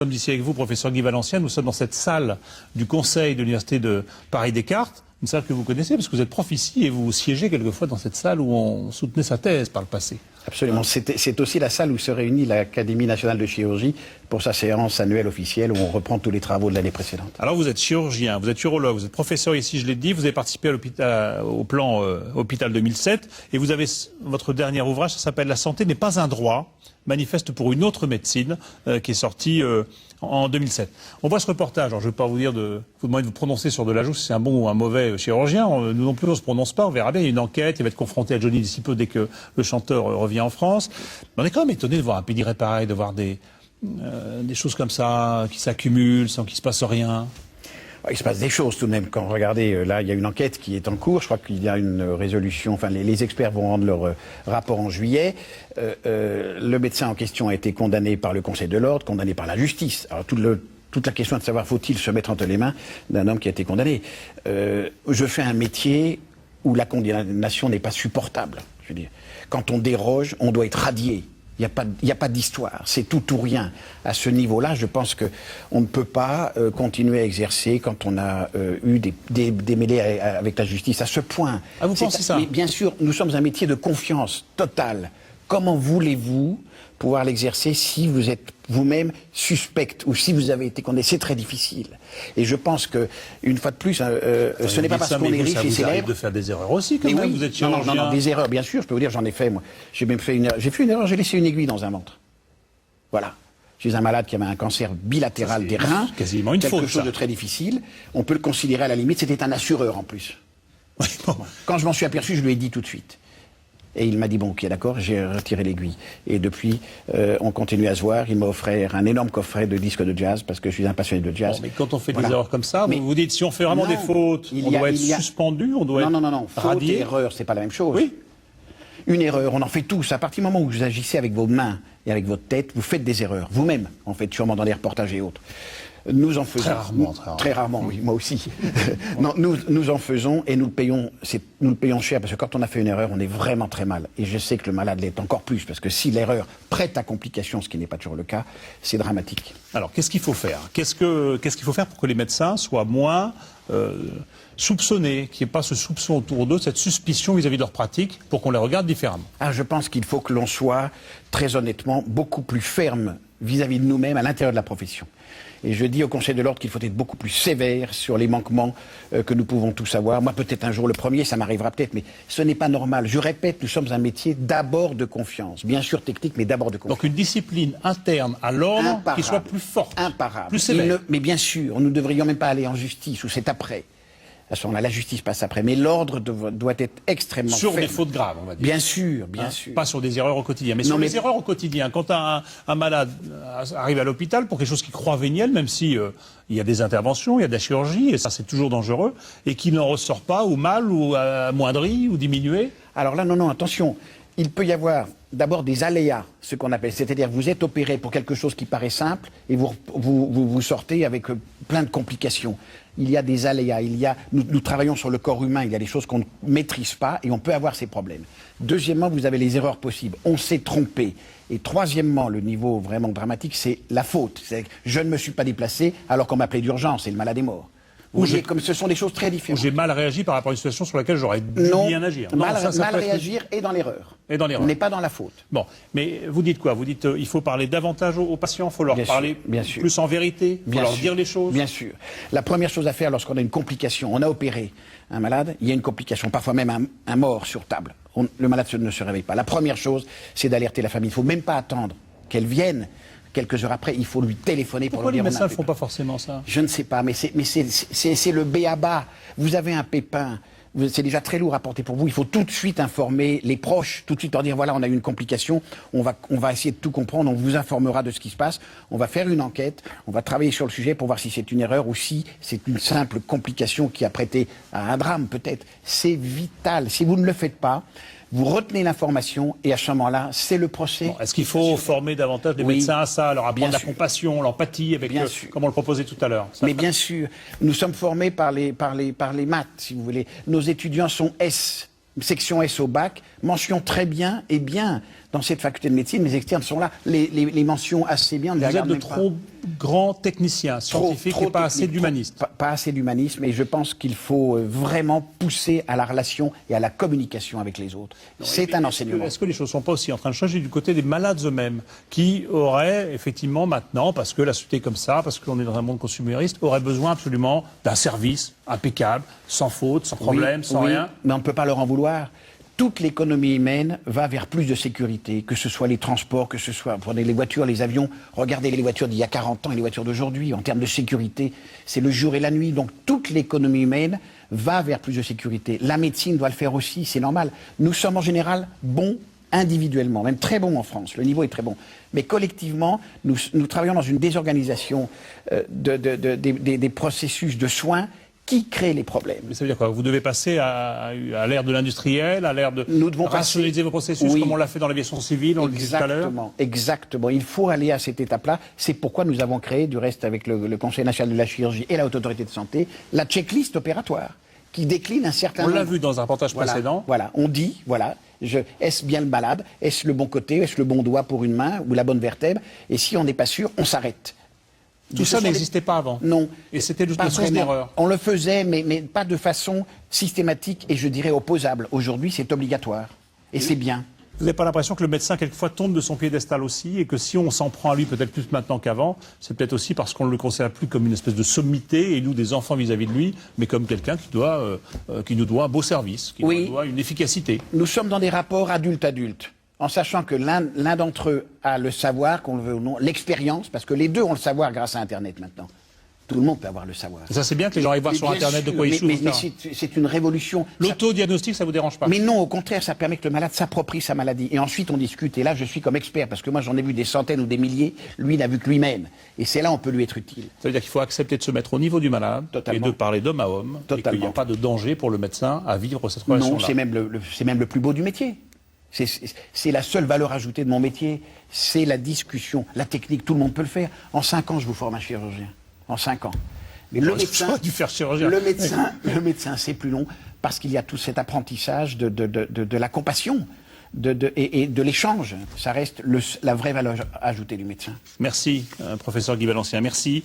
Nous sommes ici avec vous, professeur Guy Valencien. Nous sommes dans cette salle du conseil de l'université de Paris-Descartes, une salle que vous connaissez parce que vous êtes prof ici et vous siégez quelquefois dans cette salle où on soutenait sa thèse par le passé. Absolument. C'est aussi la salle où se réunit l'Académie nationale de chirurgie pour sa séance annuelle officielle où on reprend tous les travaux de l'année précédente. Alors vous êtes chirurgien, vous êtes urologue, vous êtes professeur ici, je l'ai dit, vous avez participé au plan Hôpital 2007 et vous avez votre dernier ouvrage, ça s'appelle « La santé n'est pas un droit ». Manifeste pour une autre médecine qui est sorti en 2007. On voit ce reportage, alors je ne vais pas vous dire vous demander de vous prononcer sur Delajou si c'est un bon ou un mauvais chirurgien, nous non plus on ne se prononce pas, on verra bien, il y a une enquête, il va être confronté à Johnny Disciple dès que le chanteur revient en France. Mais on est quand même étonné de voir un pédigré pareil, de voir des choses comme ça qui s'accumulent sans qu'il se passe rien. Il se passe des choses tout de même. Quand regardez, là, il y a une enquête qui est en cours. Je crois qu'il y a une résolution. Enfin, les experts vont rendre leur rapport en juillet. Le médecin en question a été condamné par le Conseil de l'ordre, condamné par la justice. Alors, toute la question est de savoir faut-il se mettre entre les mains d'un homme qui a été condamné. Je fais un métier où la condamnation n'est pas supportable. Je veux dire, quand on déroge, on doit être radié. Il n'y a pas d'histoire, c'est tout ou rien. À ce niveau-là, je pense qu'on ne peut pas continuer à exercer quand on a eu des mêlées avec la justice à ce point. Ah, vous pensez ça? Mais bien sûr, nous sommes un métier de confiance totale. Comment voulez-vous pouvoir l'exercer si vous êtes vous-même suspecte ou si vous avez été condamné? C'est très difficile. Et je pense que, une fois de plus, ce n'est pas parce qu'on est riche et célèbre. De faire des erreurs aussi, quand même. Oui, vous êtes chirurgien. Non, des erreurs, bien sûr. Je peux vous dire, j'en ai fait, moi. J'ai même fait une erreur. J'ai fait une erreur, j'ai laissé une aiguille dans un ventre. Voilà. Je suis un malade qui avait un cancer bilatéral des reins. Quasiment une faute, quelque chose de très difficile. On peut le considérer à la limite. C'était un assureur en plus. Oui, bon. Quand je m'en suis aperçu, je lui ai dit tout de suite. Et il m'a dit, bon, ok, d'accord, j'ai retiré l'aiguille. Et depuis, on continue à se voir. Il m'a offert un énorme coffret de disques de jazz, parce que je suis un passionné de jazz. Bon, mais quand on fait voilà. des erreurs comme ça, vous vous dites, si on fait vraiment des fautes, on doit être suspendu, on doit être radié. Non, faute et erreur, c'est pas la même chose. Oui. Une erreur, on en fait tous. À partir du moment où vous agissez avec vos mains et avec votre tête, vous faites des erreurs. Vous-même, en fait, sûrement dans les reportages et autres. Nous en faisons. Très rarement, oui, moi aussi. Non, nous en faisons et nous le payons cher parce que quand on a fait une erreur, on est vraiment très mal. Et je sais que le malade l'est encore plus parce que si l'erreur prête à complication, ce qui n'est pas toujours le cas, c'est dramatique. Alors, qu'est-ce qu'il faut faire? Qu'est-ce qu'il faut faire pour que les médecins soient moins soupçonnés, qu'il n'y ait pas ce soupçon autour d'eux, cette suspicion vis-à-vis de leur pratique, pour qu'on les regarde différemment? Je pense qu'il faut que l'on soit, très honnêtement, beaucoup plus ferme vis-à-vis de nous-mêmes à l'intérieur de la profession. Et je dis au Conseil de l'ordre qu'il faut être beaucoup plus sévère sur les manquements que nous pouvons tous avoir. Moi, peut-être un jour le premier, ça m'arrivera peut-être, mais ce n'est pas normal. Je répète, nous sommes un métier d'abord de confiance. Bien sûr technique, mais d'abord de confiance. Donc une discipline interne à l'ordre qui soit plus forte, plus sévère. Mais bien sûr, nous ne devrions même pas aller en justice, ou c'est après. À ce moment-là, la justice passe après, mais l'ordre doit être extrêmement sur ferme. des fautes graves, on va dire. Bien sûr, bien sûr. Pas sur des erreurs au quotidien, mais sur les erreurs au quotidien. Quand un malade arrive à l'hôpital pour quelque chose qu'il croit véniel, même si il y a des interventions, il y a de la chirurgie, et ça c'est toujours dangereux, et qui n'en ressort pas, ou mal, ou amoindri, ou diminué. Alors là, non, attention. Il peut y avoir d'abord des aléas, ce qu'on appelle, c'est-à-dire vous êtes opéré pour quelque chose qui paraît simple et vous sortez avec plein de complications. Il y a des aléas, nous travaillons sur le corps humain, il y a des choses qu'on ne maîtrise pas et on peut avoir ces problèmes. Deuxièmement, vous avez les erreurs possibles, on s'est trompé. Et troisièmement, le niveau vraiment dramatique, c'est la faute. C'est-à-dire que je ne me suis pas déplacé alors qu'on m'appelait d'urgence et le malade est mort. Comme ce sont des choses très différentes. Ou j'ai mal réagi par rapport à une situation sur laquelle j'aurais dû bien agir. Mal réagir et dans l'erreur. On n'est pas dans la faute. Bon, mais vous dites quoi? Vous dites il faut parler davantage aux patients, il faut leur parler plus en vérité, il faut leur dire les choses. Bien sûr. La première chose à faire lorsqu'on a une complication, on a opéré un malade, il y a une complication, parfois même un mort sur table. Le malade ne se réveille pas. La première chose, c'est d'alerter la famille. Il ne faut même pas attendre qu'elle vienne. Quelques heures après, il faut lui téléphoner pour lui dire... Pourquoi les médecins ne font pas forcément ça? Je ne sais pas, mais c'est le b.a.-ba. Vous avez un pépin, c'est déjà très lourd à porter pour vous. Il faut tout de suite informer les proches, tout de suite leur dire, voilà, on a eu une complication, on va essayer de tout comprendre, on vous informera de ce qui se passe, on va faire une enquête, on va travailler sur le sujet pour voir si c'est une erreur ou si c'est une simple complication qui a prêté à un drame, peut-être. C'est vital. Si vous ne le faites pas, vous retenez l'information et à ce moment-là, c'est le procès. Bon, est-ce qu'il faut former davantage les médecins à ça, leur apprendre la compassion, l'empathie, avec comme on le proposait tout à l'heure? Mais bien sûr, nous sommes formés par les maths, si vous voulez. Nos étudiants sont S, section S au bac, mention très bien et bien. dans cette faculté de médecine, mes externes sont là. Les mentions assez bien, on ne les Vous êtes regarde de même pas. trop grands techniciens scientifiques et pas assez d'humanistes. Pas assez d'humanisme, et je pense qu'il faut vraiment pousser à la relation et à la communication avec les autres. C'est un enseignement. Est-ce que les choses ne sont pas aussi en train de changer du côté des malades eux-mêmes, qui auraient effectivement maintenant, parce que la société est comme ça, parce qu'on est dans un monde consumériste, auraient besoin absolument d'un service impeccable, sans faute, sans problème, sans rien? Mais on ne peut pas leur en vouloir. Toute l'économie humaine va vers plus de sécurité, que ce soit les transports, que ce soit, prenez les voitures, les avions, regardez les voitures d'il y a 40 ans et les voitures d'aujourd'hui, en termes de sécurité, c'est le jour et la nuit. Donc toute l'économie humaine va vers plus de sécurité. La médecine doit le faire aussi, c'est normal. Nous sommes en général bons individuellement, même très bons en France, le niveau est très bon. Mais collectivement, nous travaillons dans une désorganisation des processus de soins qui crée les problèmes. Mais ça veut dire quoi? Vous devez passer à l'ère de l'industriel, à l'ère de rationaliser vos processus, oui, comme on l'a fait dans l'aviation civile, on le disait tout à l'heure? Exactement. Il faut aller à cette étape-là. C'est pourquoi nous avons créé, du reste avec le Conseil national de la chirurgie et la Haute Autorité de Santé, la checklist opératoire, qui décline un certain nombre. On l'a vu dans un reportage précédent. Voilà, on dit, est-ce bien le malade? Est-ce le bon côté? Est-ce le bon doigt pour une main ou la bonne vertèbre? Et si on n'est pas sûr, on s'arrête. Tout ça n'existait pas avant. Non. Et c'était une source d'erreur. On le faisait, mais pas de façon systématique et je dirais opposable. Aujourd'hui, c'est obligatoire. Et c'est bien. Vous n'avez pas l'impression que le médecin, quelquefois, tombe de son piédestal aussi, et que si on s'en prend à lui peut-être plus maintenant qu'avant, c'est peut-être aussi parce qu'on ne le considère plus comme une espèce de sommité, et nous, des enfants vis-à-vis de lui, mais comme quelqu'un qui nous doit un beau service, qui nous doit une efficacité. Nous sommes dans des rapports adulte-adulte, en sachant que l'un d'entre eux a le savoir, qu'on le veut ou non, l'expérience, parce que les deux ont le savoir grâce à Internet maintenant. Tout le monde peut avoir le savoir. Et ça, c'est bien que les gens aillent voir sur Internet de quoi ils souffrent. Mais c'est une révolution. L'autodiagnostic, ça vous dérange pas? Mais non, au contraire, ça permet que le malade s'approprie sa maladie. Et ensuite, on discute. Et là, je suis comme expert, parce que moi, j'en ai vu des centaines ou des milliers. Lui, il n'a vu que lui-même. Et c'est là on peut lui être utile. Ça veut dire qu'il faut accepter de se mettre au niveau du malade, Totalement. et de parler d'homme à homme, et qu'il n'y a pas de danger pour le médecin à vivre cette relation-là. Non, c'est même le plus beau du métier. C'est la seule valeur ajoutée de mon métier. C'est la discussion, la technique. Tout le monde peut le faire. En 5 ans, je vous forme un chirurgien. En 5 ans. Mais le médecin, c'est plus long parce qu'il y a tout cet apprentissage de la compassion et de l'échange. Ça reste la vraie valeur ajoutée du médecin. Merci, professeur Guy Balancien. Merci.